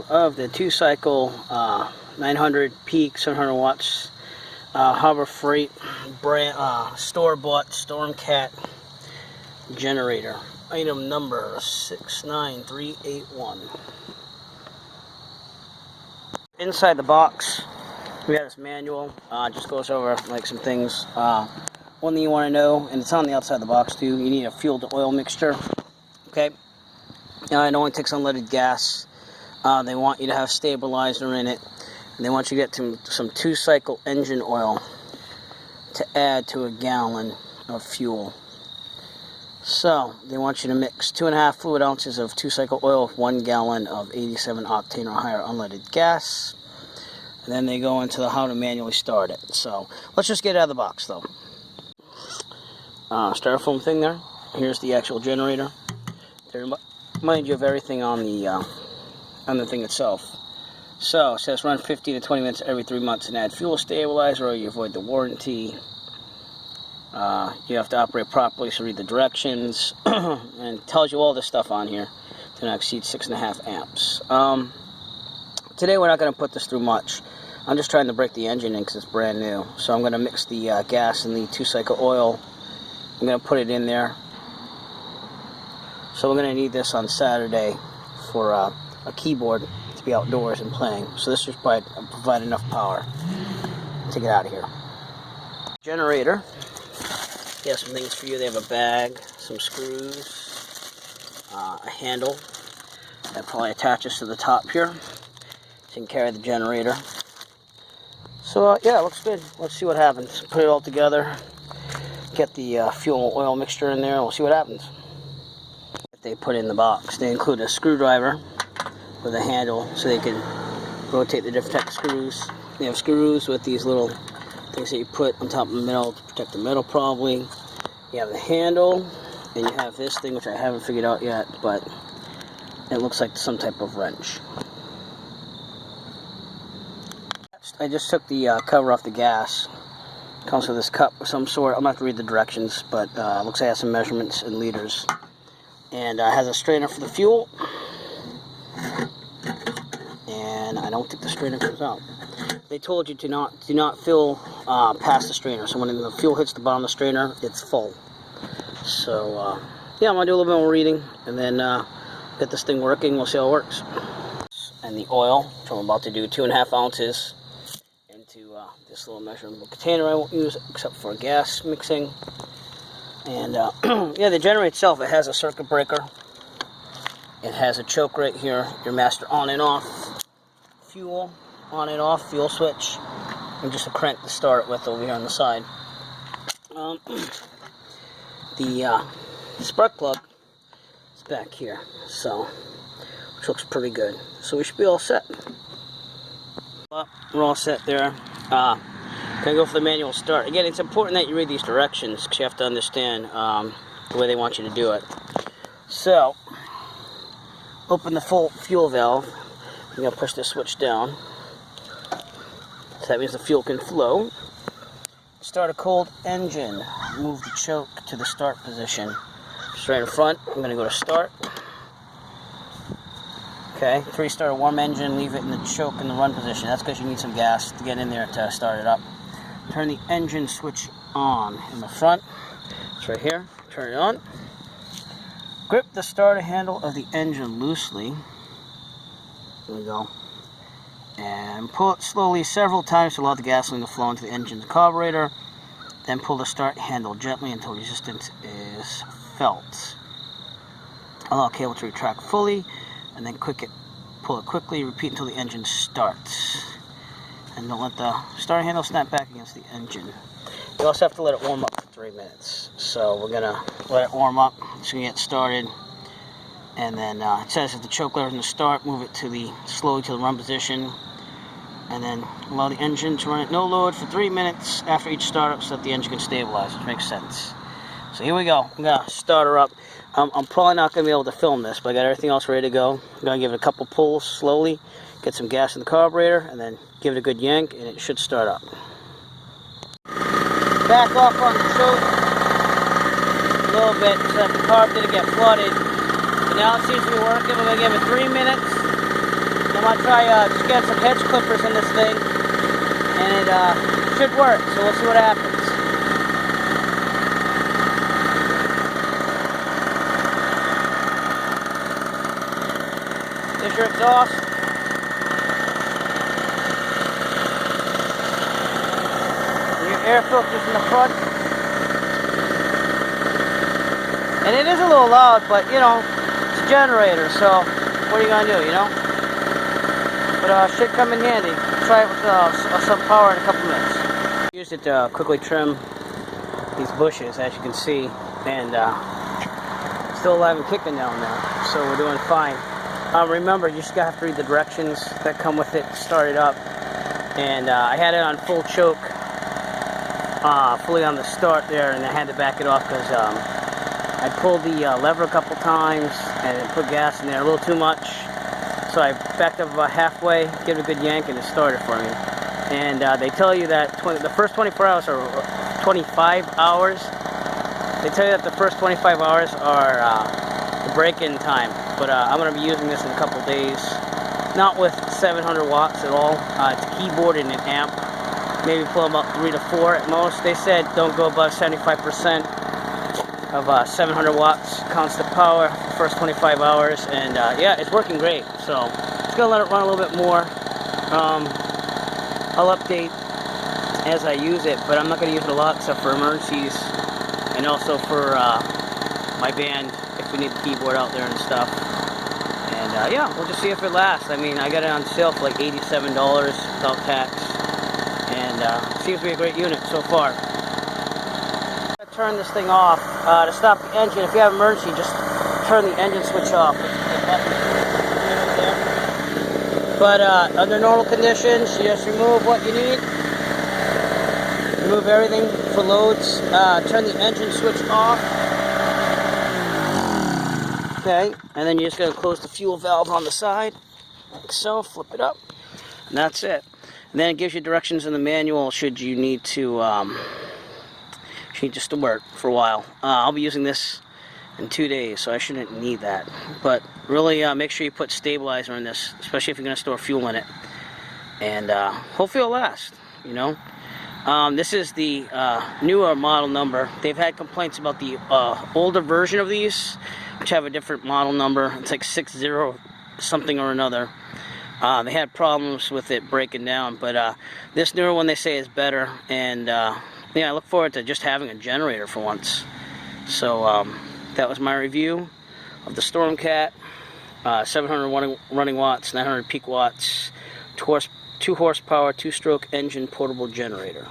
of the 2-cycle 900 peak 700 watts Harbor Freight brand store-bought Stormcat generator. Item number 69381. Inside the box, we have this manual. Just goes over like some things. One thing you want to know, and it's on the outside of the box too, you need a fuel to oil mixture. Okay. It only takes unleaded gas. They want you to have stabilizer in it. And they want you to get some 2-cycle engine oil to add to a gallon of fuel. So they want you to mix 2.5 fluid ounces of 2-cycle oil with 1 gallon of 87 octane or higher unleaded gas. And then they go into how to manually start it. So let's just get it out of the box though. Styrofoam thing there. Here's the actual generator. They remind you of everything on the thing itself. So it says run 15 to 20 minutes every 3 months and add fuel stabilizer or you avoid the warranty. You have to operate properly, so read the directions. And it tells you all this stuff on here to not exceed 6.5 amps. Today we're not going to put this through much. I'm just trying to break the engine in because it's brand new. So I'm going to mix the gas and the 2-cycle oil. I'm going to put it in there. So we're going to need this on Saturday for a keyboard to be outdoors and playing. So this should provide enough power to get out of here. Generator. They have some things for you. They have a bag, some screws, a handle that probably attaches to the top here, so you can carry the generator. So yeah, it looks good. Let's see what happens. Put it all together, get the fuel oil mixture in there, and we'll see what happens. They put in the box. They include a screwdriver with a handle so they can rotate the different types of screws. They have screws with these little things that you put on top of the metal to protect the metal probably. You have the handle, and you have this thing which I haven't figured out yet, but it looks like some type of wrench. I just took the cover off the gas. It comes with this cup of some sort. I'm not going to read the directions, but it looks like it has some measurements in liters. And has a strainer for the fuel. And I don't think the strainer comes out. They told you to do not fill past the strainer. So when the fuel hits the bottom of the strainer, it's full. So yeah, I'm gonna do a little bit more reading and then get this thing working. We'll see how it works. And the oil, which I'm about to do 2.5 ounces into this little measurable container. I won't use except for gas mixing. And yeah, the generator itself, it has a circuit breaker. It has a choke right here, your master on and off, fuel on and off, fuel switch, and just a crank to start with over here on the side. The spark plug is back here, so which looks pretty good. So we should be all set. Well, we're all set there. Gonna go for the manual start. Again, it's important that you read these directions because you have to understand the way they want you to do it. So, open the full fuel valve. You're gonna push this switch down. So that means the fuel can flow. Start a cold engine. Move the choke to the start position. Just right in front. I'm gonna go to start. Okay, 3-start a warm engine. Leave it in the choke in the run position. That's because you need some gas to get in there to start it up. Turn the engine switch on in the front. It's right here. Turn it on. Grip the starter handle of the engine loosely. There we go. And pull it slowly several times to allow the gasoline to flow into the engine's carburetor. Then pull the start handle gently until resistance is felt. Allow cable to retract fully, and then pull it quickly. Repeat until the engine starts. And don't let the starter handle snap back against the engine. You also have to let it warm up for 3 minutes. So we're gonna let it warm up so we get started. And then it says if the choke lever is in the start, move it slowly to the run position. And then allow the engine to run at no load for 3 minutes after each startup so that the engine can stabilize, which makes sense. So here we go. I'm gonna start her up. I'm probably not gonna be able to film this, but I got everything else ready to go. I'm gonna give it a couple pulls slowly, get some gas in the carburetor, and then give it a good yank, and it should start up. Back off on the choke a little bit so that the carb didn't get flooded. But now it seems to be working. We're gonna give it 3 minutes. Then might try just getting some hedge clippers in this thing, and it should work, so we'll see what happens. There's your exhaust. And your air filters in the front. And it is a little loud, but you know, it's a generator, so what are you gonna do, you know? But should come in handy. Try it with some power in a couple minutes. Used it to quickly trim these bushes, as you can see, and still alive and kicking down there, so we're doing fine. Remember, you just gotta have to read the directions that come with it to start it up. And I had it on full choke, fully on the start there, and I had to back it off because I pulled the lever a couple times and put gas in there a little too much. So I backed up about halfway, gave it a good yank, and it started for me. And they tell you that the first 24 hours or 25 hours, they tell you that the first 25 hours are the break-in time. But I'm going to be using this in a couple days. Not with 700 watts at all. It's a keyboard and an amp. Maybe pull about 3 to 4 at most. They said don't go above 75% of 700 watts constant power for the first 25 hours. And yeah, it's working great. So just going to let it run a little bit more. I'll update as I use it, but I'm not going to use it a lot except for emergencies and also for my band if we need the keyboard out there and stuff. And yeah, we'll just see if it lasts. I mean, I got it on sale for like $87 without tax, and seems to be a great unit so far. Turn this thing off to stop the engine. If you have emergency, just turn the engine switch off. But under normal conditions, you just remove what you need. Remove everything for loads. Turn the engine switch off. Okay, and then you're just going to close the fuel valve on the side, like so, flip it up, and that's it. And then it gives you directions in the manual should you need to, just to work for a while. I'll be using this in 2 days, so I shouldn't need that. But really make sure you put stabilizer in this, especially if you're going to store fuel in it. And hopefully it'll last, you know. This is the newer model number. They've had complaints about the older version of these, which have a different model number. It's like 60 something or another. They had problems with it breaking down, but this newer one they say is better. And yeah, I look forward to just having a generator for once. So that was my review of the Stormcat, 700 running watts, 900 peak watts, 2 horsepower, 2-stroke engine portable generator.